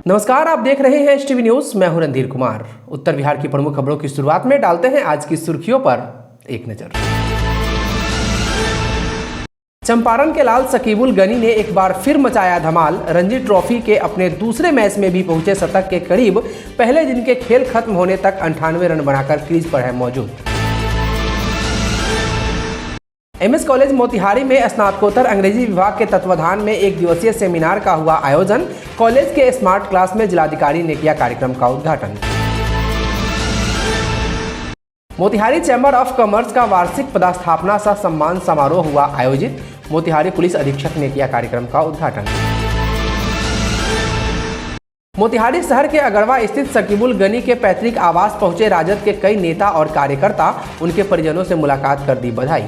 नमस्कार, आप देख रहे हैं HTV न्यूज। मैं हूं रणधीर कुमार। उत्तर बिहार की प्रमुख खबरों की शुरुआत में डालते हैं आज की सुर्खियों पर एक नजर। चंपारण के लाल सकीबुल गनी ने एक बार फिर मचाया धमाल। रणजी ट्रॉफी के अपने दूसरे मैच में भी पहुंचे शतक के करीब। पहले दिन के खेल खत्म होने तक 98 रन बनाकर क्रीज पर है मौजूद। MS कॉलेज मोतिहारी में स्नातकोत्तर अंग्रेजी विभाग के तत्वाधान में एक दिवसीय सेमिनार का हुआ आयोजन। कॉलेज के स्मार्ट क्लास में जिलाधिकारी ने किया कार्यक्रम का उद्घाटन। मोतिहारी चैम्बर ऑफ कॉमर्स का वार्षिक पदस्थापना सह सम्मान समारोह हुआ आयोजित। मोतिहारी पुलिस अधीक्षक ने किया कार्यक्रम का उद्घाटन। मोतिहारी शहर के अगरवा स्थित सकीबुल गनी के पैतृक आवास पहुंचे राजद के कई नेता और कार्यकर्ता। उनके परिजनों से मुलाकात कर दी बधाई।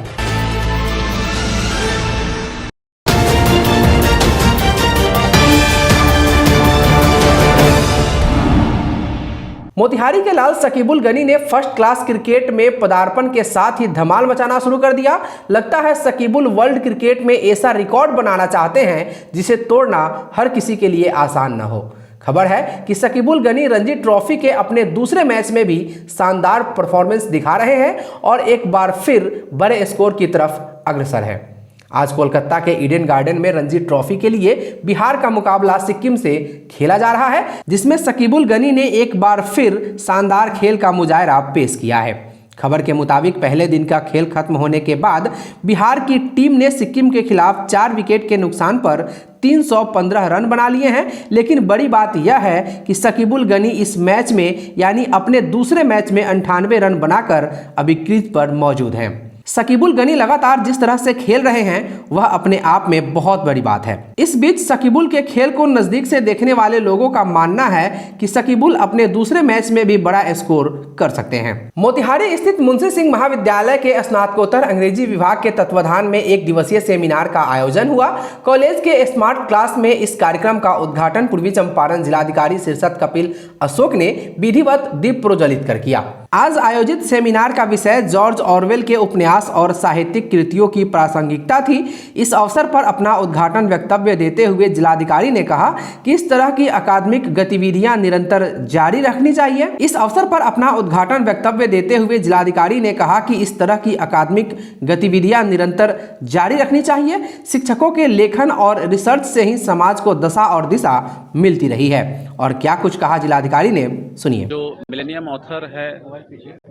मोतिहारी के लाल सकीबुल गनी ने फर्स्ट क्लास क्रिकेट में पदार्पण के साथ ही धमाल मचाना शुरू कर दिया। लगता है सकीबुल वर्ल्ड क्रिकेट में ऐसा रिकॉर्ड बनाना चाहते हैं जिसे तोड़ना हर किसी के लिए आसान न हो। खबर है कि सकीबुल गनी रणजी ट्रॉफी के अपने दूसरे मैच में भी शानदार परफॉर्मेंस दिखा रहे हैं और एक बार फिर बड़े स्कोर की तरफ अग्रसर है। आज कोलकाता के ईडन गार्डन में रणजी ट्रॉफी के लिए बिहार का मुकाबला सिक्किम से खेला जा रहा है, जिसमें सकीबुल गनी ने एक बार फिर शानदार खेल का मुजाहरा पेश किया है। खबर के मुताबिक पहले दिन का खेल खत्म होने के बाद बिहार की टीम ने सिक्किम के खिलाफ 4 विकेट के नुकसान पर 315 रन बना लिए हैं। लेकिन बड़ी बात यह है कि सकीबुल गनी इस मैच में यानी अपने दूसरे मैच में 98 रन बनाकर अभी क्रीज पर मौजूद हैं। सकीबुल गनी लगातार जिस तरह से खेल रहे हैं वह अपने आप में बहुत बड़ी बात है। इस बीच सकीबुल के खेल को नजदीक से देखने वाले लोगों का मानना है कि सकीबुल अपने दूसरे मैच में भी बड़ा स्कोर कर सकते हैं। मोतिहारी स्थित मुंशी सिंह महाविद्यालय के स्नातकोत्तर अंग्रेजी विभाग के तत्वाधान में एक दिवसीय सेमिनार का आयोजन हुआ। कॉलेज के स्मार्ट क्लास में इस कार्यक्रम का उद्घाटन पूर्वी चंपारण जिलाधिकारी शीर्षत कपिल अशोक ने विधिवत दीप प्रज्वलित कर किया। आज आयोजित सेमिनार का विषय जॉर्ज ऑरवेल के उपन्यास और साहित्यिक कृतियों की प्रासंगिकता थी। इस अवसर पर अपना उद्घाटन वक्तव्य देते हुए जिलाधिकारी ने कहा कि इस तरह की अकादमिक गतिविधियां निरंतर जारी रखनी चाहिए। इस अवसर पर अपना उद्घाटन वक्तव्य देते हुए जिलाधिकारी ने कहा कि इस तरह की अकादमिक गतिविधियां निरंतर जारी रखनी चाहिए। शिक्षकों के लेखन और रिसर्च से ही समाज को दशा और दिशा मिलती रही है। और क्या कुछ कहा जिलाधिकारी ने, सुनिए। जो मिलेनियम ऑथर है,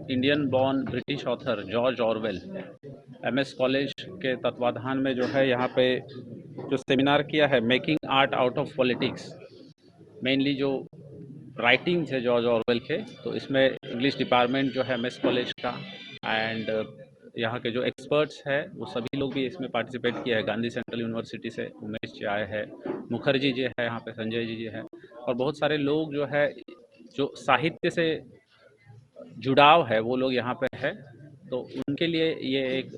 Indian born British author George Orwell, MS college के तत्वाधान में जो है यहाँ पे जो सेमिनार किया है making art out of politics, mainly जो राइटिंग्स है जॉर्ज ऑरवेल के, तो इसमें इंग्लिश डिपार्टमेंट जो है MS कॉलेज का एंड यहाँ के जो एक्सपर्ट्स हैं वो सभी लोग भी इसमें पार्टिसिपेट किया है। गांधी सेंट्रल यूनिवर्सिटी से उमेश जी आए हैं, मुखर्जी जी है यहाँ पे, संजय जी है और बहुत सारे लोग जो है जो साहित्य से जुड़ाव है वो लोग यहाँ पे है। तो उनके लिए ये एक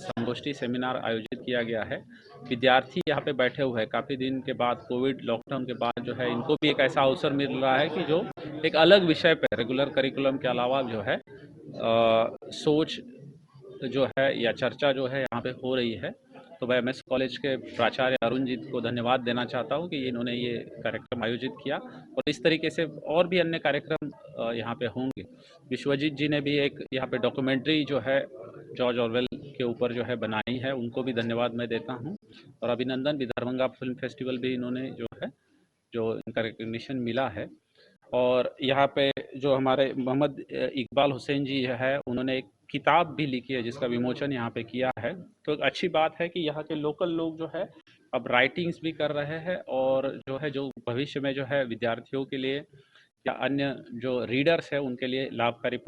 संगोष्ठी सेमिनार आयोजित किया गया है। विद्यार्थी यहाँ पे बैठे हुए हैं काफ़ी दिन के बाद, कोविड लॉकडाउन के बाद जो है इनको भी एक ऐसा अवसर मिल रहा है कि जो एक अलग विषय पे रेगुलर करिकुलम के अलावा जो है सोच जो है या चर्चा जो है यहाँ पे हो रही है। तो मैं MS कॉलेज के प्राचार्य अरुण जी को धन्यवाद देना चाहता हूँ कि इन्होंने ये कार्यक्रम आयोजित किया और इस तरीके से और भी अन्य कार्यक्रम यहाँ पे होंगे। विश्वजीत जी ने भी एक यहाँ पे डॉक्यूमेंट्री जो है जॉर्ज ऑरवेल के ऊपर जो है बनाई है, उनको भी धन्यवाद मैं देता हूँ और अभिनंदन भी। दरभंगा फिल्म फेस्टिवल भी इन्होंने जो इनका रिकग्निशन मिला है। और यहाँ पे जो हमारे मोहम्मद इकबाल हुसैन जी है, उन्होंने एक किताब भी लिखी है जिसका विमोचन यहाँ पे किया है। तो एक अच्छी बात है कि यहाँ के लोकल लोग जो है अब राइटिंग्स भी कर रहे हैं और जो भविष्य में जो है विद्यार्थियों के लिए या अन्य जो रीडर्स है उनके लिए लाभकारी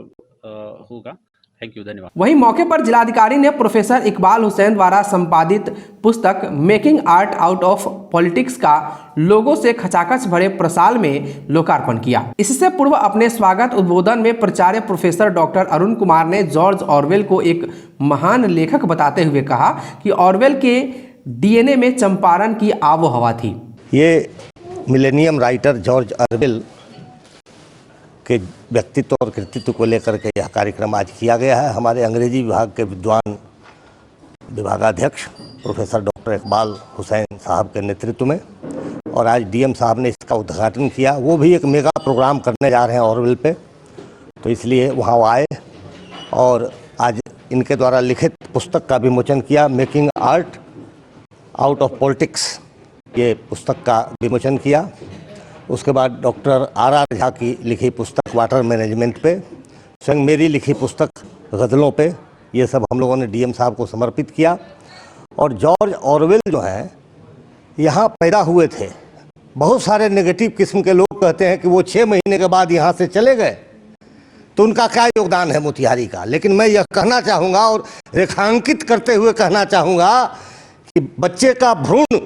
होगा। थैंक यू, धन्यवाद। वहीं मौके पर जिलाधिकारी ने प्रोफेसर इकबाल हुसैन द्वारा संपादित पुस्तक making art out of politics का लोगों से खचाखच भरे प्रसाल में लोकार्पण किया। इससे पूर्व अपने स्वागत उद्बोधन में प्राचार्य प्रोफेसर डॉक्टर अरुण कुमार ने जॉर्ज ऑरवेल को एक महान लेखक बताते हुए कहा कि ऑरवेल के DNA में चंपारण की आबो हवा थी। ये मिलेनियम राइटर जॉर्ज ऑरवेल के व्यक्तित्व और कृतित्व को लेकर के यह कार्यक्रम आज किया गया है। हमारे अंग्रेजी विभाग के विद्वान विभागाध्यक्ष प्रोफेसर डॉक्टर इकबाल हुसैन साहब के नेतृत्व में और आज DM साहब ने इस का उद्घाटन किया। वो भी एक मेगा प्रोग्राम करने जा रहे हैं ऑरविल पे, तो इसलिए वहाँ आए और आज इनके द्वारा लिखित पुस्तक का विमोचन किया, making art out of politics, ये पुस्तक का विमोचन किया। उसके बाद डॉक्टर आर झा की लिखी पुस्तक वाटर मैनेजमेंट पे, स्वयं मेरी लिखी पुस्तक गज़लों पे, ये सब हम लोगों ने डीएम साहब को समर्पित किया। और जॉर्ज ऑरवेल जो हैं यहाँ पैदा हुए थे। बहुत सारे नेगेटिव किस्म के लोग कहते हैं कि वो 6 महीने के बाद यहाँ से चले गए, तो उनका क्या योगदान है मोतिहारी का। लेकिन मैं यह कहना चाहूँगा और रेखांकित करते हुए कहना चाहूँगा कि बच्चे का भ्रूण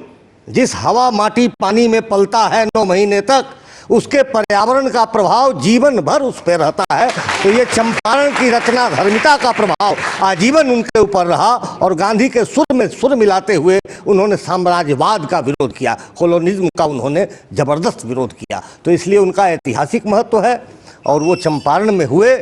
जिस हवा माटी पानी में पलता है 9 महीने तक, उसके पर्यावरण का प्रभाव जीवन भर उस पर रहता है। तो ये चंपारण की रचना धर्मिता का प्रभाव आजीवन उनके ऊपर रहा और गांधी के सुर में सुर मिलाते हुए उन्होंने साम्राज्यवाद का विरोध किया, कॉलोनिज्म का उन्होंने ज़बरदस्त विरोध किया। तो इसलिए उनका ऐतिहासिक महत्व है और वो चंपारण में हुए,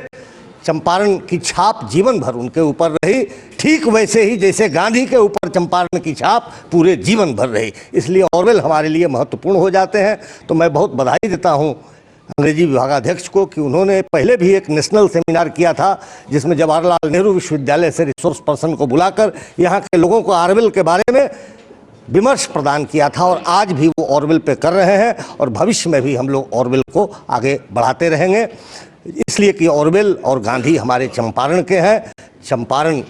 चंपारण की छाप जीवन भर उनके ऊपर रही, ठीक वैसे ही जैसे गांधी के ऊपर चंपारण की छाप पूरे जीवन भर रही। इसलिए ऑरवेल हमारे लिए महत्वपूर्ण हो जाते हैं। तो मैं बहुत बधाई देता हूं अंग्रेजी विभागाध्यक्ष को कि उन्होंने पहले भी एक नेशनल सेमिनार किया था, जिसमें जवाहरलाल नेहरू विश्वविद्यालय से रिसोर्स पर्सन को बुलाकर यहाँ के लोगों को ऑरवेल के बारे में विमर्श प्रदान किया था। और आज भी वो ऑरवेल पे कर रहे हैं और भविष्य में भी हम लोग ऑरवेल को आगे बढ़ाते रहेंगे, इसलिए कि ऑरवेल और गांधी हमारे चंपारण के हैं। चंपारण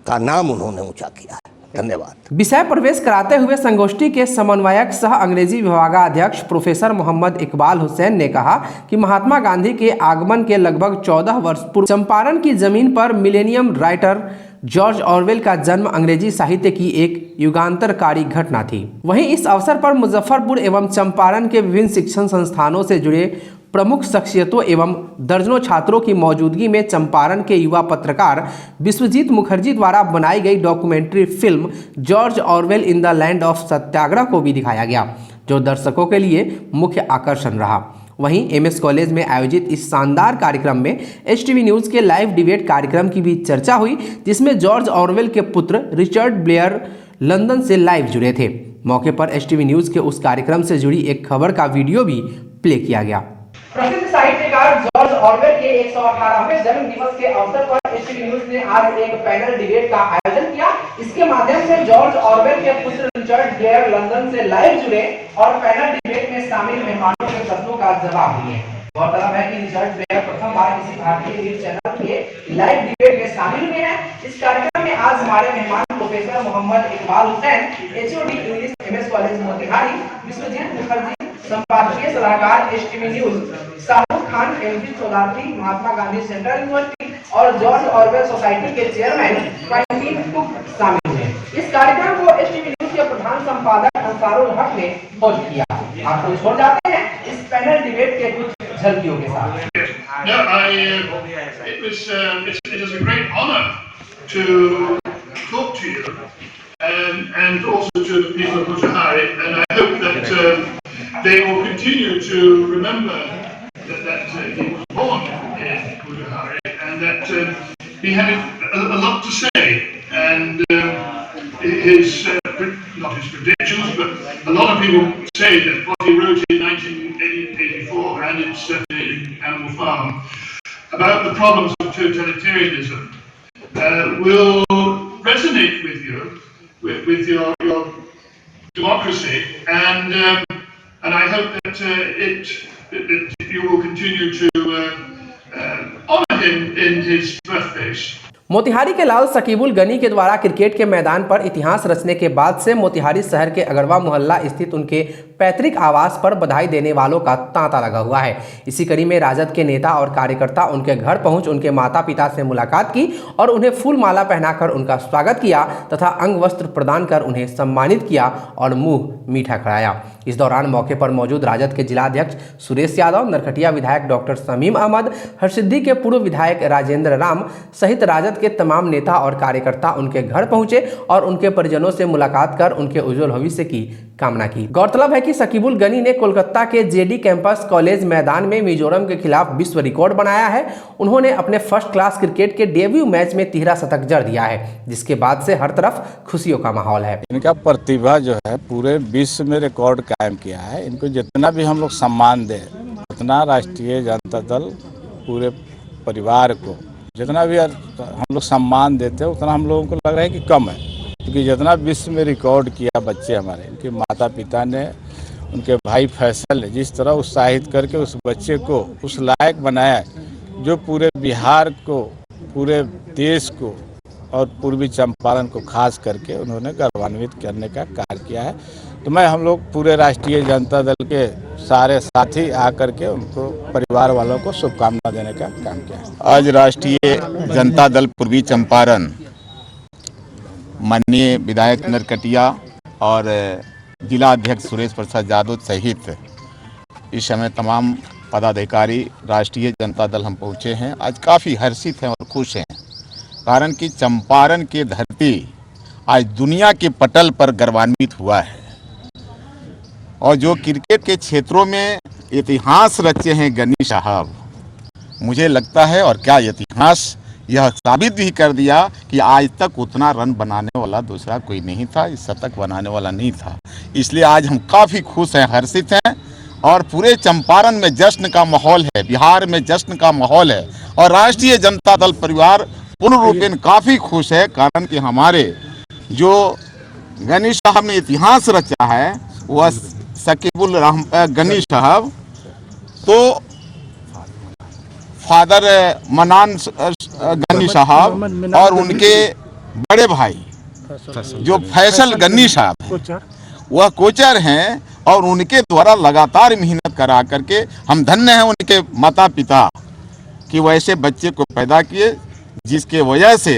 का नाम उन्होंने ऊंचा किया है। धन्यवाद। विषय प्रवेश कराते हुए संगोष्ठी के समन्वयक सह अंग्रेजी विभागाध्यक्ष प्रोफेसर मोहम्मद इकबाल हुसैन ने कहा कि महात्मा गांधी के आगमन के लगभग 14 वर्ष पूर्व चंपारण की जमीन पर मिलेनियम राइटर जॉर्ज ऑरवेल का जन्म अंग्रेजी साहित्य की एक युगांतरकारी घटना थी। वहीं इस अवसर पर मुजफ्फरपुर एवं चंपारण के विभिन्न शिक्षण संस्थानों से जुड़े प्रमुख शख्सियतों एवं दर्जनों छात्रों की मौजूदगी में चंपारण के युवा पत्रकार विश्वजीत मुखर्जी द्वारा बनाई गई documentary film George Orwell in the land of Satyagraha को भी दिखाया गया, जो दर्शकों के लिए मुख्य आकर्षण रहा। वहीं एमएस कॉलेज में आयोजित इस शानदार कार्यक्रम में एचटीवी न्यूज़ के लाइव डिबेट कार्यक्रम की भी चर्चा हुई, जिसमें जॉर्ज ऑरवेल के पुत्र रिचर्ड ब्लेयर लंदन से लाइव जुड़े थे। मौके पर एचटीवी न्यूज़ के उस कार्यक्रम से जुड़ी एक खबर का वीडियो भी प्ले किया गया। प्रसिद्ध साहित्यकार जॉर्ज ऑरवेल के 118वें जन्म दिवस के अवसर पर एचटीवी न्यूज़ ने आज एक पैनल डिबेट का आयोजन किया। इसके माध्यम से जॉर्ज ऑरवेल के पुत्र रिचर्ड ब्लेयर लंदन से लाइव जुड़े और पैनल डिबेट में शामिल मेहमानों के प्रश्नों का जवाब दिए। गौरतलब है कि रिचर्ड ब्लेयर प्रथम बार किसी भारतीय न्यूज चैनल के लाइव डिबेट में शामिल हुए हैं। इस कार्यक्रम में आज हमारे मेहमान professor Mohammad Iqbal Hussain, HOD English, MS college Motihari, Vishwajit Mukherjee संपादकीय सलाहकार HTV news, Shahrukh Khan, MG Chaudhary, Mahatma Gandhi central university और जॉर्ज ऑरवेल सोसाइटी के चेयरमैन क्वांटीन कुक शामिल हुए। इस कार्यक्रम को एचटीवी न्यूज के प्रधान संपादक अंसारुल हक ने होस्ट किया। आपको छोड़ जाते हैं इस पैनल डिबेट के कुछ झलकियों के साथ। It is a great honor to talk to you and also to the people of Mutahari, and I hope that they will continue to remember that he was born in Mutahari and that he had a lot to say, and his not his predictions, but a lot of people say that what he wrote in 1984 and it's in Animal Farm about the problems of totalitarianism will resonate with you, with your democracy, and I hope that you will continue to honor him in his birthdays. Motihari के लाल शकीबुल गनी के द्वारा cricket के मैदान पर इतिहास रचने के बाद से मोतिहारी शहर के अगरवा मोहल्ला स्थित उनके पैतृक आवास पर बधाई देने वालों का तांता लगा हुआ है। इसी कड़ी में राजद के नेता और कार्यकर्ता उनके घर पहुंच उनके माता पिता से मुलाकात की और उन्हें फूल माला पहनाकर उनका स्वागत किया तथा अंग वस्त्र प्रदान कर उन्हें सम्मानित किया और मुंह मीठा कराया। इस दौरान मौके पर मौजूद राजद के जिलाध्यक्ष सुरेश यादव, नरकटिया विधायक डॉक्टर शमीम अहमद, हरसिद्धि के पूर्व विधायक राजेंद्र राम सहित राजद के तमाम नेता और कार्यकर्ता उनके घर पहुंचे और उनके परिजनों से मुलाकात कर उनके उज्जवल भविष्य की कामना की। गौरतलब है कि शकीबुल गनी ने कोलकाता के जेडी कैंपस कॉलेज मैदान में मिजोरम के खिलाफ विश्व रिकॉर्ड बनाया है। उन्होंने अपने फर्स्ट क्लास क्रिकेट के डेब्यू मैच में 13 शतक जड़ दिया है, जिसके बाद से हर तरफ खुशियों का माहौल है। इनका प्रतिभा जो है पूरे विश्व में रिकॉर्ड कायम किया है। इनको जितना भी हम लोग सम्मान दें, उतना राष्ट्रीय जनता दल पूरे परिवार को जितना भी हम लोग सम्मान देते हैं उतना हम लोगों को लग रहा है कि कम है, क्योंकि जितना विश्व में रिकॉर्ड किया बच्चे हमारे, इनके माता पिता ने, उनके भाई फैसल ने जिस तरह उत्साहित करके उस बच्चे को उस लायक बनाया जो पूरे बिहार को, पूरे देश को और पूर्वी चंपारण को खास करके उन्होंने गौरवान्वित करने का कार्य किया है। तो मैं हम लोग पूरे राष्ट्रीय जनता दल के सारे साथी आकर के उनको परिवार वालों को शुभकामना देने का काम किया है। आज राष्ट्रीय जनता दल पूर्वी चंपारण माननीय विधायक नरकटिया और जिला अध्यक्ष सुरेश प्रसाद यादव सहित इस समय तमाम पदाधिकारी राष्ट्रीय जनता दल हम पहुँचे हैं। आज काफ़ी हर्षित हैं और खुश हैं, कारण कि चंपारण की धरती आज दुनिया के पटल पर गौरवान्वित हुआ है और जो क्रिकेट के क्षेत्रों में इतिहास रचे हैं गनी साहब, मुझे लगता है और क्या इतिहास यह साबित भी कर दिया कि आज तक उतना रन बनाने वाला दूसरा कोई नहीं था, इस शतक बनाने वाला नहीं था। इसलिए आज हम काफ़ी खुश हैं, हर्षित हैं और पूरे चंपारण में जश्न का माहौल है, बिहार में जश्न का माहौल है और राष्ट्रीय जनता दल परिवार पूर्ण रूपेण काफ़ी खुश है, कारण कि हमारे जो गनी साहब ने इतिहास रचा है वह शकीबुल गनी साहब तो फादर मनान गनी साहब और उनके बड़े भाई जो फैसल गनी साहब हैं वह कोचर हैं और उनके द्वारा लगातार मेहनत करा करके हम धन्य हैं उनके माता पिता कि वैसे बच्चे को पैदा किए, जिसके वजह से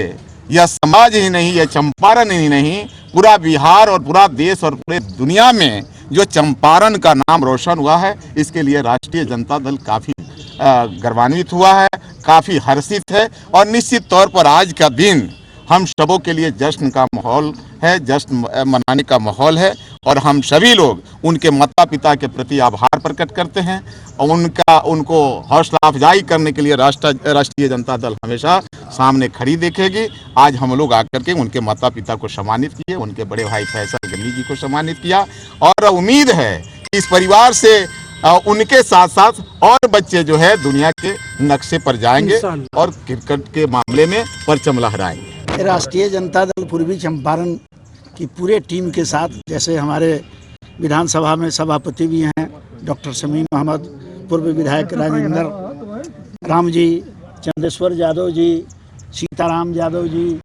यह समाज ही नहीं, यह चंपारण ही नहीं, पूरा बिहार और पूरा देश और पूरे दुनिया में जो चंपारण का नाम रोशन हुआ है, इसके लिए राष्ट्रीय जनता दल काफ़ी गौरवान्वित हुआ है, काफ़ी हर्षित है और निश्चित तौर पर आज का दिन हम सबों के लिए जश्न का माहौल है, जश्न मनाने का माहौल है और हम सभी लोग उनके माता पिता के प्रति आभार प्रकट करते हैं और उनको हौसला अफजाई करने के लिए राष्ट्रीय जनता दल हमेशा सामने खड़ी देखेगी। आज हम लोग आकर के उनके माता पिता को सम्मानित किए, उनके बड़े भाई फैसल गनी जी को सम्मानित किया और उम्मीद है कि इस परिवार से उनके साथ साथ और बच्चे जो है दुनिया के नक्शे पर जाएंगे और क्रिकेट के मामले में परचम लहराएंगे। राष्ट्रीय जनता दल पूर्वी चंपारण की पूरे टीम के साथ, जैसे हमारे विधानसभा में सभापति भी हैं डॉक्टर शमीम अहमद, पूर्व विधायक राजेंद्र राम जी, चंदेश्वर यादव जी, सीताराम यादव जी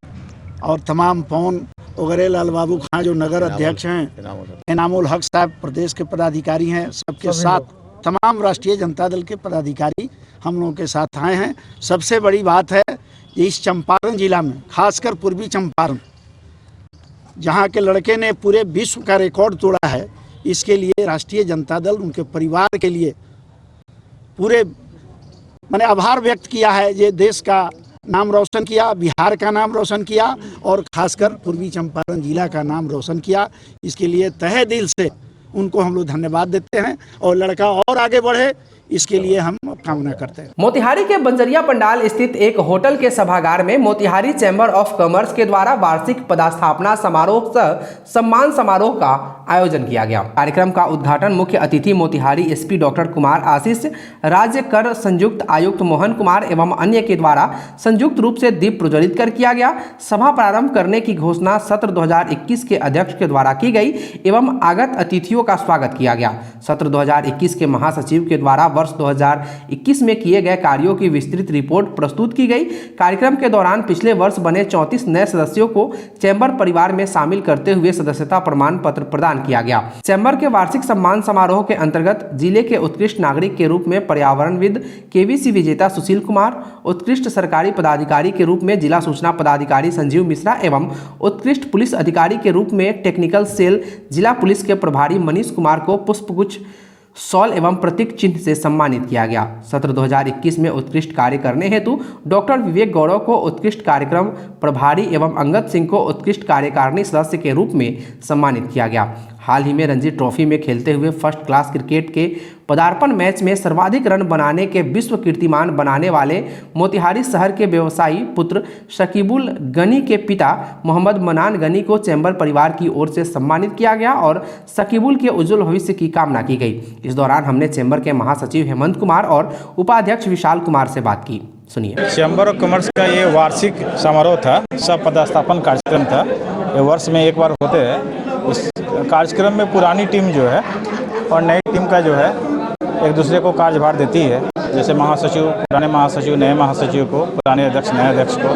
और तमाम पवन वगैरह, लाल बाबू खां जो नगर अध्यक्ष हैं, इनामुल हक साहब प्रदेश के पदाधिकारी हैं, सबके साथ तमाम राष्ट्रीय जनता दल के पदाधिकारी हम लोगों के साथ आए हैं। सबसे बड़ी बात है इस चंपारण जिला में, खासकर पूर्वी चंपारण, जहां के लड़के ने पूरे विश्व का रिकॉर्ड तोड़ा है, इसके लिए राष्ट्रीय जनता दल उनके परिवार के लिए पूरे मैंने आभार व्यक्त किया है। ये देश का नाम रोशन किया, बिहार का नाम रोशन किया और खासकर पूर्वी चंपारण जिला का नाम रोशन किया। इसके लिए तहे दिल से उनको हम लोग धन्यवाद देते हैं और लड़का और आगे बढ़े, इसके लिए हम कामना करते हैं। मोतिहारी के बंजरिया पंडाल स्थित एक होटल के सभागार में मोतिहारी चैम्बर ऑफ कॉमर्स के द्वारा वार्षिक पदस्थापना समारोह सह सम्मान समारोह का आयोजन किया गया। कार्यक्रम का उद्घाटन मुख्य अतिथि मोतिहारी एसपी डॉक्टर कुमार आशीष, राज्य कर संयुक्त आयुक्त मोहन कुमार एवं अन्य के द्वारा संयुक्त रूप से दीप प्रज्वलित कर किया गया। सभा प्रारंभ करने की घोषणा सत्र 2021 के अध्यक्ष के द्वारा की गई एवं आगत अतिथियों का स्वागत किया गया। सत्र 2021 के महासचिव के द्वारा वर्ष 2021 में किए गए कार्यों की विस्तृत रिपोर्ट प्रस्तुत की गई। कार्यक्रम के दौरान पिछले वर्ष बने 34 नए सदस्यों को चैम्बर परिवार में शामिल करते हुए सदस्यता प्रमाण पत्र प्रदान किया गया। चैम्बर के वार्षिक सम्मान समारोह के अंतर्गत जिले के उत्कृष्ट नागरिक के रूप में पर्यावरणविद केवीसी विजेता सुशील कुमार, उत्कृष्ट सरकारी पदाधिकारी के रूप में जिला सूचना पदाधिकारी संजीव मिश्रा एवं उत्कृष्ट पुलिस अधिकारी के रूप में टेक्निकल सेल जिला पुलिस के प्रभारी मनीष कुमार को पुष्पगुच्छ शॉल एवं प्रतीक चिन्ह से सम्मानित किया गया। सत्र 2021 में उत्कृष्ट कार्य करने हेतु डॉक्टर विवेक गौरव को उत्कृष्ट कार्यक्रम प्रभारी एवं अंगद सिंह को उत्कृष्ट कार्यकारिणी सदस्य के रूप में सम्मानित किया गया। हाल ही में रणजी ट्रॉफी में खेलते हुए फर्स्ट क्लास क्रिकेट के पदार्पण मैच में सर्वाधिक रन बनाने के विश्व कीर्तिमान बनाने वाले मोतिहारी शहर के व्यवसायी पुत्र शकीबुल गनी के पिता मोहम्मद मनान गनी को चैम्बर परिवार की ओर से सम्मानित किया गया और शकीबुल के उज्जवल भविष्य की कामना की गई। इस दौरान हमने चैम्बर के महासचिव हेमंत कुमार और उपाध्यक्ष विशाल कुमार से बात की। सुनिए। चैम्बर ऑफ कॉमर्स का ये वार्षिक समारोह था, सब पदस्थापन कार्यक्रम था। ये वर्ष में एक बार होते हैं। इस कार्यक्रम में पुरानी टीम जो है और नई टीम का जो है एक दूसरे को कार्यभार देती है। जैसे महासचिव पुराने महासचिव नए महासचिव को, पुराने अध्यक्ष नए अध्यक्ष को,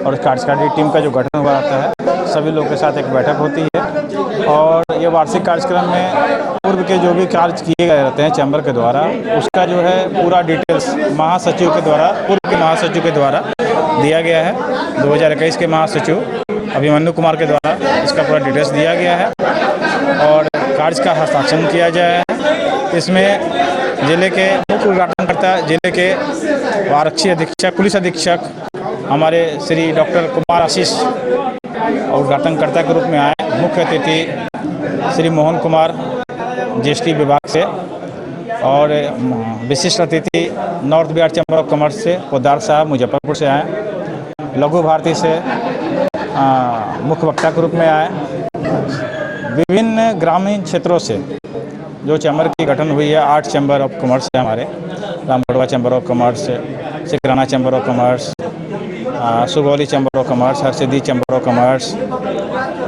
और कार्यकारिणी टीम का जो गठन हुआ रहता है सभी लोगों के साथ एक बैठक होती है। और ये वार्षिक कार्यक्रम में पूर्व के जो भी कार्य किए गए रहते हैं चैम्बर के द्वारा, उसका जो है पूरा डिटेल्स महासचिव के द्वारा, पूर्व के महासचिव के द्वारा दिया गया है। 2021 के महासचिव अभिमन्यु कुमार के द्वारा इसका पूरा डिटेल्स दिया गया है और कार्य का हस्ताक्षर किया गया है। इसमें जिले के मुख्य उद्घाटनकर्ता, जिले के आरक्षी अधीक्षक, पुलिस अधीक्षक हमारे श्री डॉक्टर कुमार आशीष उद्घाटनकर्ता के रूप में आए। मुख्य अतिथि श्री मोहन कुमार जीएसटी विभाग से, और विशिष्ट अतिथि north Bihar chamber of commerce से पोद्दार साहब मुजफ्फरपुर से आए। लघु भारती से मुख्य वक्ता के रूप में आए। विभिन्न ग्रामीण क्षेत्रों से जो चैम्बर की गठन हुई है, 8 चैम्बर ऑफ कॉमर्स है हमारे, Ramgarhwa chamber of commerce, Sikrana chamber of commerce, Sugauli chamber of commerce, Harsiddhi chamber of commerce,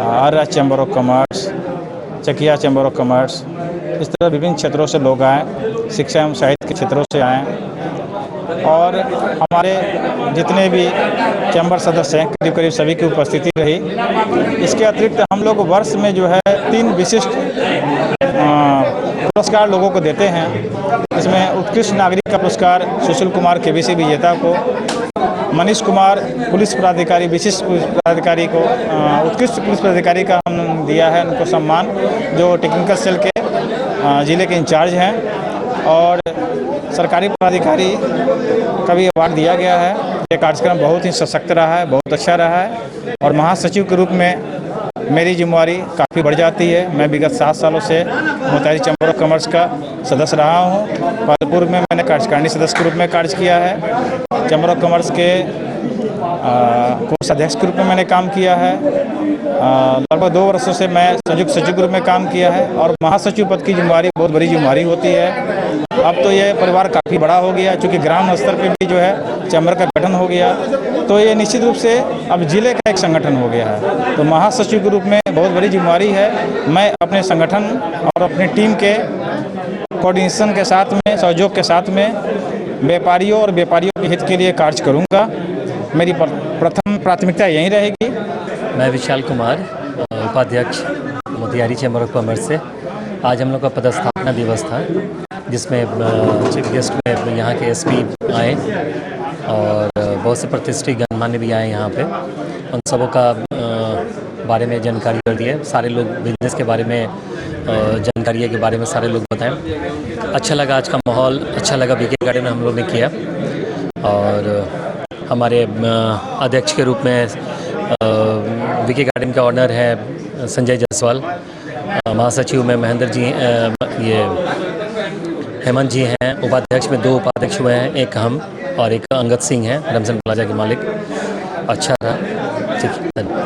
Arya chamber of commerce, Chakia chamber of commerce. इस तरह विभिन्न क्षेत्रों से लोग आए, शिक्षा एवं साहित्य के क्षेत्रों से आए। और हमारे जितने भी चैम्बर सदस्य हैं करीब करीब सभी की उपस्थिति रही। इसके अतिरिक्त हम लोग वर्ष में जो है 3 विशिष्ट पुरस्कार लोगों को देते हैं। इसमें उत्कृष्ट नागरिक का पुरस्कार सुशील कुमार केबीसी विजेता को, मनीष कुमार पुलिस पदाधिकारी, विशिष्ट पुलिस पदाधिकारी को उत्कृष्ट पुलिस पदाधिकारी का हम दिया है उनको सम्मान, जो टेक्निकल सेल के जिले के इंचार्ज हैं। और सरकारी पदाधिकारी का भी अवार्ड दिया गया है। ये कार्यक्रम बहुत ही सशक्त रहा है, बहुत अच्छा रहा है। और महासचिव के रूप में मेरी जिम्मेवारी काफ़ी बढ़ जाती है। मैं विगत 7 सालों से मोतिहारी चैम्बर ऑफ कॉमर्स का सदस्य रहा हूँ। पूर्व में मैंने कार्यकारिणी सदस्य के रूप में कार्य किया है। चैम्बर ऑफ कॉमर्स के कोषाध्यक्ष के रूप में मैंने काम किया है। लगभग 2 वर्षों से मैं संयुक्त सचिव के रूप में काम किया है। और महासचिव पद की जिम्मेवारी बहुत बड़ी जिम्मेवारी होती है। अब तो ये परिवार काफ़ी बड़ा हो गया, चूँकि ग्राम स्तर पे भी जो है चैम्बर का गठन हो गया, तो ये निश्चित रूप से अब जिले का एक संगठन हो गया है। तो महासचिव के रूप में बहुत बड़ी जिम्मेवारी है। मैं अपने संगठन और अपनी टीम के कोऑर्डिनेशन के साथ में, सहयोग के साथ में व्यापारियों और व्यापारियों के हित के लिए कार्य करूँगा। मेरी प्रथम प्राथमिकता यही रहेगी। मैं विशाल कुमार, उपाध्यक्ष मोतिहारी चैम्बर ऑफ कॉमर्स से। आज हम लोग का पदस्थापना दिवस था, जिसमें चीफ गेस्ट में यहाँ के एसपी आए और बहुत से प्रतिष्ठित गणमान्य भी आए यहाँ पे। उन सबों का बारे में जानकारी कर दिए। सारे लोग बिजनेस के बारे में, जानकारी के बारे में सारे लोग बताएं। अच्छा लगा आज का माहौल, अच्छा लगा बीके गार्डन में हम लोग ने किया। और हमारे अध्यक्ष के रूप में बीके गार्डन का ऑनर है संजय जायसवाल। महासचिव में महेंद्र जी, ये हेमंत जी हैं। उपाध्यक्ष में 2 उपाध्यक्ष हुए हैं, एक हम और एक अंगद सिंह हैं, रमसन प्लाजा के मालिक। अच्छा रहा, ठीक।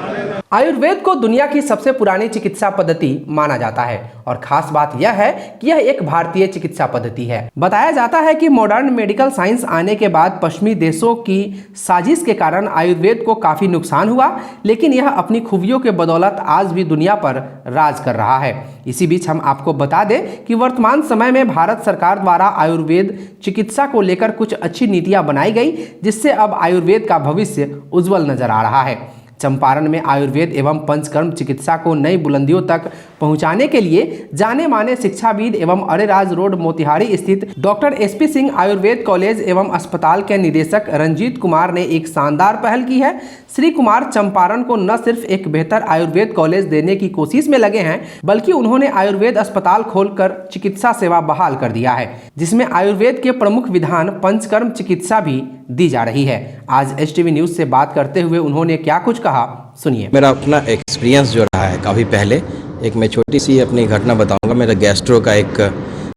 आयुर्वेद को दुनिया की सबसे पुरानी चिकित्सा पद्धति माना जाता है और खास बात यह है कि यह एक भारतीय चिकित्सा पद्धति है। बताया जाता है कि मॉडर्न मेडिकल साइंस आने के बाद पश्चिमी देशों की साजिश के कारण आयुर्वेद को काफी नुकसान हुआ, लेकिन यह अपनी खूबियों के बदौलत आज भी दुनिया पर राज कर रहा है। इसी बीच हम आपको बता दें कि वर्तमान समय में भारत सरकार द्वारा आयुर्वेद चिकित्सा को लेकर कुछ अच्छी नीतियां बनाई गई, जिससे अब आयुर्वेद का भविष्य उज्जवल नजर आ रहा है। चंपारण में आयुर्वेद एवं पंचकर्म चिकित्सा को नई बुलंदियों तक पहुंचाने के लिए जाने माने शिक्षाविद एवं अरेराज रोड मोतिहारी स्थित doctor SP Singh Ayurveda college एवं अस्पताल के निदेशक रंजीत कुमार ने एक शानदार पहल की है। श्री कुमार चंपारण को न सिर्फ एक बेहतर आयुर्वेद कॉलेज देने की कोशिश में लगे हैं, बल्कि उन्होंने आयुर्वेद अस्पताल खोलकर चिकित्सा सेवा बहाल कर दिया है, जिसमें आयुर्वेद के प्रमुख विधान पंचकर्म चिकित्सा भी दी जा रही है। आज HTV न्यूज से बात करते हुए उन्होंने क्या कुछ कहा, सुनिए। मेरा अपना एक्सपीरियंस जो रहा है काफ़ी पहले, एक मैं छोटी सी अपनी घटना बताऊंगा। मेरा गैस्ट्रो का एक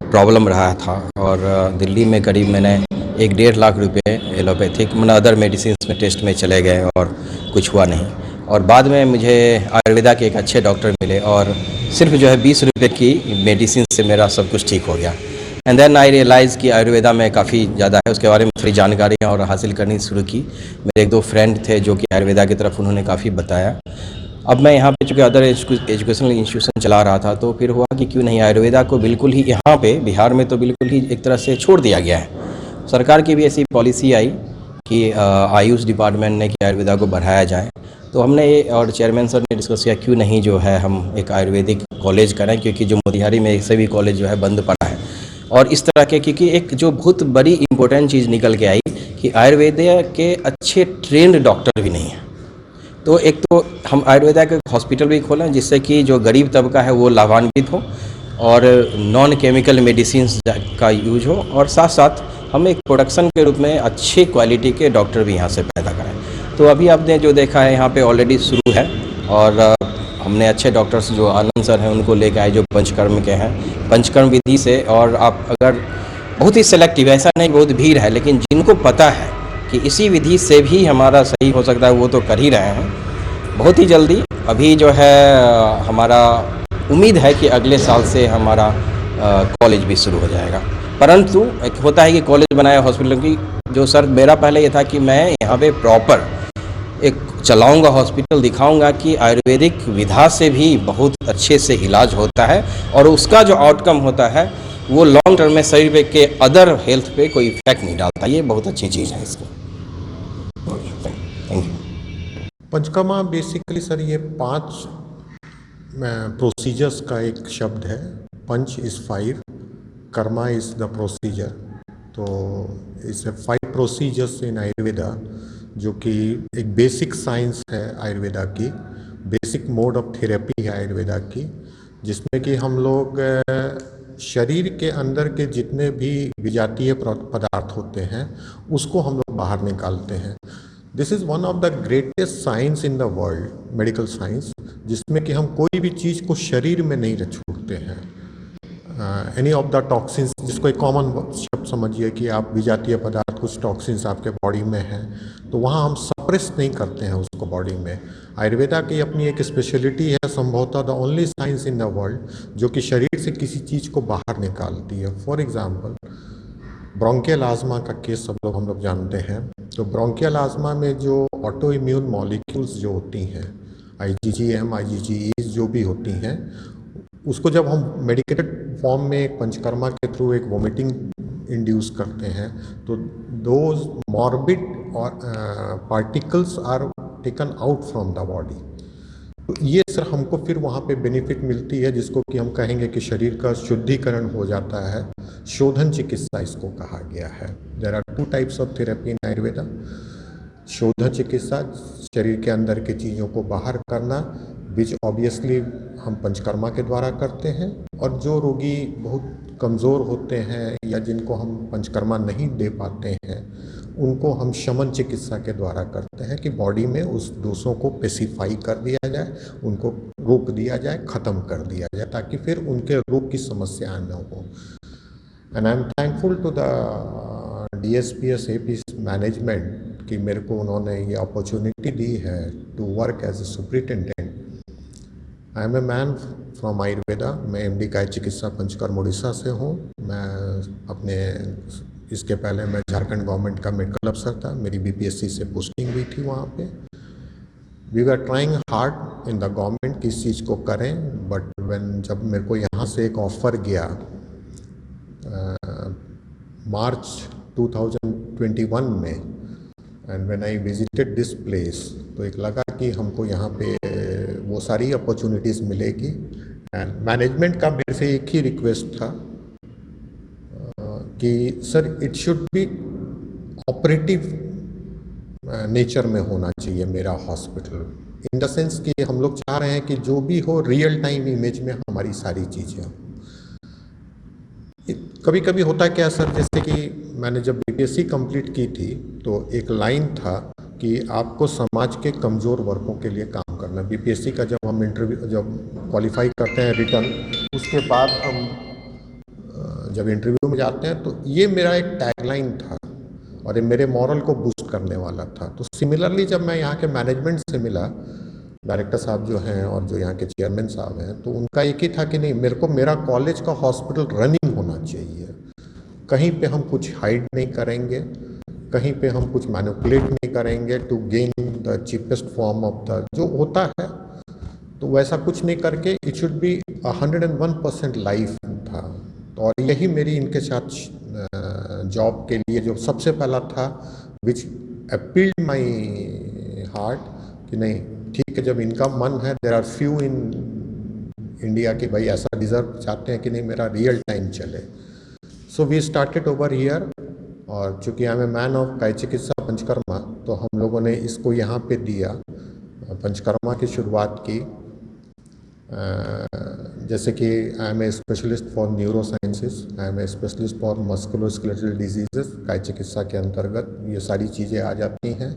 प्रॉब्लम रहा था और दिल्ली में करीब मैंने 1-1.5 लाख रुपए एलोपैथिक मैंने अदर मेडिसिन में टेस्ट में चले गए और कुछ हुआ नहीं। और बाद में मुझे आयुर्वेदा के एक अच्छे डॉक्टर मिले और सिर्फ जो है 20 रुपये की मेडिसिन से मेरा सब कुछ ठीक हो गया। एंड देन आई रियलाइज़ कि आयुर्वेदा में काफ़ी ज़्यादा है, उसके बारे में थोड़ी जानकारियाँ और हासिल करनी शुरू की। मेरे 1-2 फ्रेंड थे जो कि आयुर्वेदा की तरफ उन्होंने काफ़ी बताया। अब मैं यहाँ पे चूँकि अदर एजुकेशनल इंस्टीट्यूशन चला रहा था, तो फिर हुआ कि क्यों नहीं आयुर्वेदा को बिल्कुल ही यहाँ पे बिहार में तो बिल्कुल ही एक तरह से छोड़ दिया गया है। सरकार की भी ऐसी पॉलिसी आई कि आयुष डिपार्टमेंट ने कि आयुर्वेदा को बढ़ाया जाए, तो हमने ये और चेयरमैन सर ने डिस्कस किया क्यों नहीं जो है हम एक आयुर्वेदिक कॉलेज करें, क्योंकि जो मोतिहारी में ऐसे भी कॉलेज जो है बंद पड़ा है। और इस तरह के क्योंकि एक जो बहुत बड़ी इम्पोर्टेंट चीज़ निकल के आई कि आयुर्वेदा के अच्छे ट्रेंड डॉक्टर भी नहीं हैं। तो एक तो हम आयुर्वेदा के हॉस्पिटल भी खोलें जिससे कि जो गरीब तबका है वो लाभान्वित हो और नॉन केमिकल मेडिसिन का यूज हो, और साथ साथ हम एक प्रोडक्शन के रूप में अच्छी क्वालिटी के डॉक्टर भी यहाँ से पैदा करें। तो अभी आपने जो देखा है यहाँ पे ऑलरेडी शुरू है और हमने अच्छे डॉक्टर्स जो आनंद सर हैं उनको लेकर आए जो पंचकर्म के हैं, पंचकर्म विधि से। और आप अगर बहुत ही सेलेक्टिव, ऐसा नहीं बहुत भीड़ है, लेकिन जिनको पता है कि इसी विधि से भी हमारा सही हो सकता है वो तो कर ही रहे हैं। बहुत ही जल्दी अभी जो है हमारा उम्मीद है कि अगले साल से हमारा कॉलेज भी शुरू हो जाएगा। परंतु एक होता है कि कॉलेज बनाया हॉस्पिटल की, जो सर मेरा पहले ये था कि मैं यहाँ पे प्रॉपर एक चलाऊंगा हॉस्पिटल, दिखाऊंगा कि आयुर्वेदिक विधा से भी बहुत अच्छे से इलाज होता है और उसका जो आउटकम होता है वो लॉन्ग टर्म में शरीर पे के अदर हेल्थ पे कोई इफेक्ट नहीं डालता। ये बहुत अच्छी चीज़ है इसकी। Thank you. Panchakarma basically sir ये 5 प्रोसीजर्स का एक शब्द है। Panch is 5, karma is the procedure. तो इसे 5 प्रोसीजर्स इन आयुर्वेदा, जो कि एक बेसिक साइंस है आयुर्वेदा की, बेसिक मोड ऑफ थेरेपी है आयुर्वेदा की, जिसमें कि हम लोग शरीर के अंदर के जितने भी विजातीय पदार्थ होते हैं उसको हम लोग बाहर निकालते हैं। This is one of the greatest science in the world, medical science, जिसमें कि हम कोई भी चीज़ को शरीर में नहीं छोड़ते हैं। एनी ऑफ द टॉक्सिन्स, जिसको एक कॉमन शब्द समझिए कि आप विजातीय पदार्थ, कुछ टॉक्सिन्स आपके बॉडी में हैं, तो वहाँ हम सप्रेस नहीं करते हैं उसको बॉडी में। आयुर्वेदा की अपनी एक स्पेशलिटी है, संभवतः the only science in the world जो कि शरीर से किसी चीज़ को बाहर निकालती है। फॉर एग्जाम्पल ब्रोंकियल आज़मा का केस सब हम लोग जानते हैं। तो ब्रोंकियल आज़मा में जो ऑटो इम्यून मॉलिक्यूल्स जो होती हैं, IgM, IgE जो भी होती हैं, उसको जब हम मेडिकेटेड फॉर्म में एक पंचकर्मा के थ्रू एक वोमिटिंग इंड्यूस करते हैं, तो दोज मॉर्बिड और particles are taken out from the body. तो ये सर हमको फिर वहाँ पे बेनिफिट मिलती है, जिसको कि हम कहेंगे कि शरीर का शुद्धिकरण हो जाता है। शोधन चिकित्सा इसको कहा गया है। There are 2 types of therapy in Ayurveda. शोधन चिकित्सा, शरीर के अंदर की चीज़ों को बाहर करना, विच ऑब्वियसली हम पंचकर्मा के द्वारा करते हैं। और जो रोगी बहुत कमज़ोर होते हैं या जिनको हम पंचकर्मा नहीं दे पाते हैं, उनको हम शमन चिकित्सा के द्वारा करते हैं कि बॉडी में उस दोषों को पेसिफाई कर दिया जाए, उनको रोक दिया जाए, ख़त्म कर दिया जाए, ताकि फिर उनके रोग की समस्या न हो। And I am thankful to the DSPS AP management कि मेरे को उन्होंने ये अपॉर्चुनिटी दी है to work as a superintendent. I am a man from Ayurveda. मैं MD काय चिकित्सा पंचकर्म उड़ीसा से हूँ। मैं अपने इसके पहले मैं झारखंड गवर्नमेंट का मेडिकल अफसर था, मेरी BPSC से पोस्टिंग हुई थी वहाँ पे। We were trying hard in the government कि इस चीज़ को करें, बट जब मेरे को यहाँ से एक ऑफ़र गया मार्च 2021 में, and when I visited this place, तो एक लगा कि हमको यहाँ पे वो सारी अपॉर्चुनिटीज़ मिलेगी। एंड मैनेजमेंट का मेरे से एक ही रिक्वेस्ट था कि sir it should be operative nature में होना चाहिए मेरा हॉस्पिटल, इन द सेंस कि हम लोग चाह रहे हैं कि जो भी हो रियल टाइम इमेज में हमारी सारी चीज़ें हो। कभी कभी होता है क्या सर, जैसे कि मैंने जब बीपीएससी कंप्लीट की थी तो एक लाइन था कि आपको समाज के कमज़ोर वर्गों के लिए काम करना। बीपीएससी का जब हम इंटरव्यू जब क्वालिफाई करते हैं रिटर्न, उसके बाद हम जब इंटरव्यू में जाते हैं तो ये मेरा एक टैगलाइन था और ये मेरे मॉरल को बूस्ट करने वाला था। तो सिमिलरली जब मैं यहाँ के मैनेजमेंट से मिला, डायरेक्टर साहब जो हैं और जो यहाँ के चेयरमैन साहब हैं, तो उनका एक ही था कि नहीं, मेरे को मेरा कॉलेज का हॉस्पिटल रनिंग होना चाहिए, कहीं पे हम कुछ हाइड नहीं करेंगे, कहीं पे हम कुछ मैनिपुलेट नहीं करेंगे to gain the cheapest form of the जो होता है, तो वैसा कुछ नहीं करके इट शुड बी 101% लाइफ था। तो और यही मेरी इनके साथ जॉब के लिए जो सबसे पहला था विच अपील्ड माई हार्ट कि नहीं ठीक है, जब इनका मन है, there are few in India कि भाई ऐसा डिज़र्व चाहते हैं कि नहीं मेरा रियल टाइम चले। So we started over here, और चूँकि I am a man of काय चिकित्सा पंचकर्मा, तो हम लोगों ने इसको यहाँ पे दिया, पंचकर्मा की शुरुआत की। जैसे कि I am a specialist for neurosciences, I am a specialist for musculoskeletal diseases, काय चिकित्सा के अंतर्गत ये सारी चीज़ें आ जाती हैं।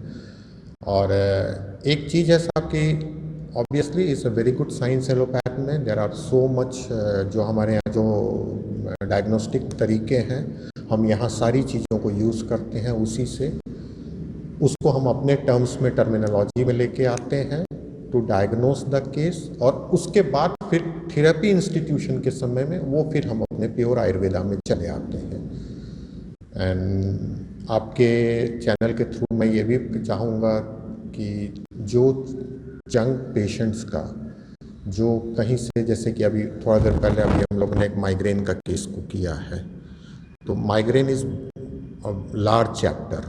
और एक चीज़ है साहब कि obviously it's a very good science allopath में, देयर आर सो मच जो हमारे यहाँ जो डायग्नोस्टिक तरीके हैं, हम यहाँ सारी चीज़ों को यूज़ करते हैं, उसी से उसको हम अपने टर्म्स में टर्मिनोलॉजी में लेके आते हैं टू डायग्नोस द केस, और उसके बाद फिर थेरेपी इंस्टीट्यूशन के समय में वो फिर हम अपने प्योर आयुर्वेदा में चले आते हैं। एंड आपके चैनल के थ्रू मैं ये भी चाहूँगा कि जो यंग पेशेंट्स का जो कहीं से, जैसे कि अभी थोड़ा देर पहले अभी हम लोगों ने एक माइग्रेन का केस को किया है, तो माइग्रेन इज़ लार्ज चैप्टर,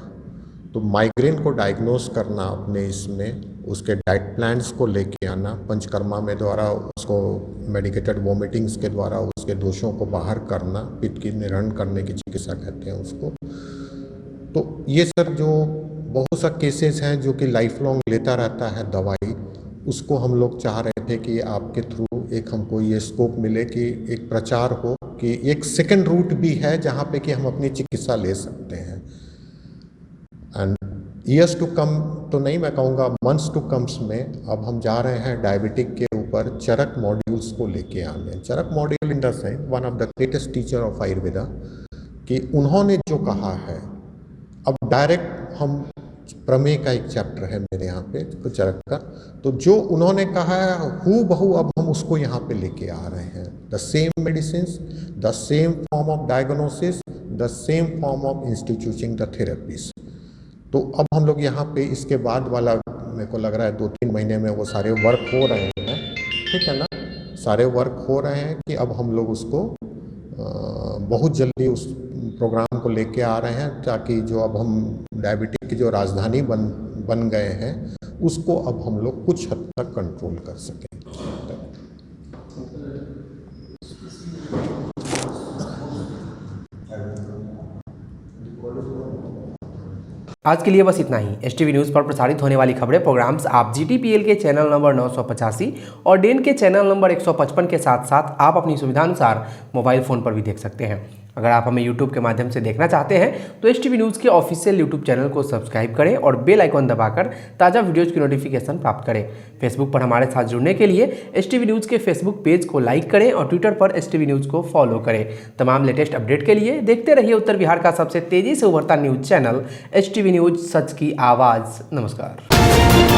तो माइग्रेन को डायग्नोस करना अपने इसमें, उसके डाइट प्लान्स को लेके आना, पंचकर्मा में द्वारा उसको मेडिकेटेड वोमिटिंग्स के द्वारा उसके दोषों को बाहर करना, पित्त की निर्हरण करने की चिकित्सा कहते हैं उसको। तो ये सर जो बहुत सा केसेस हैं जो कि लाइफ लॉन्ग लेता रहता है दवाई, उसको हम लोग चाह रहे थे कि आपके थ्रू एक हमको ये स्कोप मिले कि एक प्रचार हो कि एक सेकंड रूट भी है जहाँ पे कि हम अपनी चिकित्सा ले सकते हैं। एंड ईयर्स टू कम तो नहीं, मैं कहूँगा मंथ्स टू कम्स में अब हम जा रहे हैं डायबिटिक के ऊपर चरक मॉड्यूल्स को लेके आने। Charak module in the sense one of the greatest teacher of Ayurveda, कि उन्होंने जो कहा है, अब डायरेक्ट हम प्रमेय का एक चैप्टर है मेरे यहाँ पे तो चरक का, तो जो उन्होंने कहा है हू बहू अब हम उसको यहाँ पे लेके आ रहे हैं। The same medicines, the same form of diagnosis, the same form of instituting the therapies. तो अब हम लोग यहाँ पे इसके बाद वाला मेरे को लग रहा है 2-3 महीने में वो सारे वर्क हो रहे हैं, ठीक है ना, सारे वर्क हो रहे हैं कि अब हम लोग उसको बहुत जल्दी उस प्रोग्राम को लेके आ रहे हैं, ताकि जो अब हम डायबिटिक की जो राजधानी बन गए हैं उसको अब हम लोग कुछ हद तक कंट्रोल कर सकें। आज के लिए बस इतना ही। एसटीवी न्यूज़ पर प्रसारित होने वाली खबरें प्रोग्राम्स आप जीटीपीएल के चैनल नंबर 985 और डेन के चैनल नंबर 155 के साथ साथ आप अपनी सुविधानुसार मोबाइल फ़ोन पर भी देख सकते हैं। अगर आप हमें यूट्यूब के माध्यम से देखना चाहते हैं तो एसटीवी न्यूज़ के ऑफिशियल यूट्यूब चैनल को सब्सक्राइब करें और बेल आइकॉन दबाकर ताज़ा वीडियोज़ की नोटिफिकेशन प्राप्त करें। फेसबुक पर हमारे साथ जुड़ने के लिए एसटीवी न्यूज़ के फेसबुक पेज को लाइक करें और ट्विटर पर एसटीवी न्यूज़ को फॉलो करें। तमाम लेटेस्ट अपडेट के लिए देखते रहिए उत्तर बिहार का सबसे तेज़ी से उभरता न्यूज़ चैनल एसटीवी न्यूज़, सच की आवाज़। नमस्कार।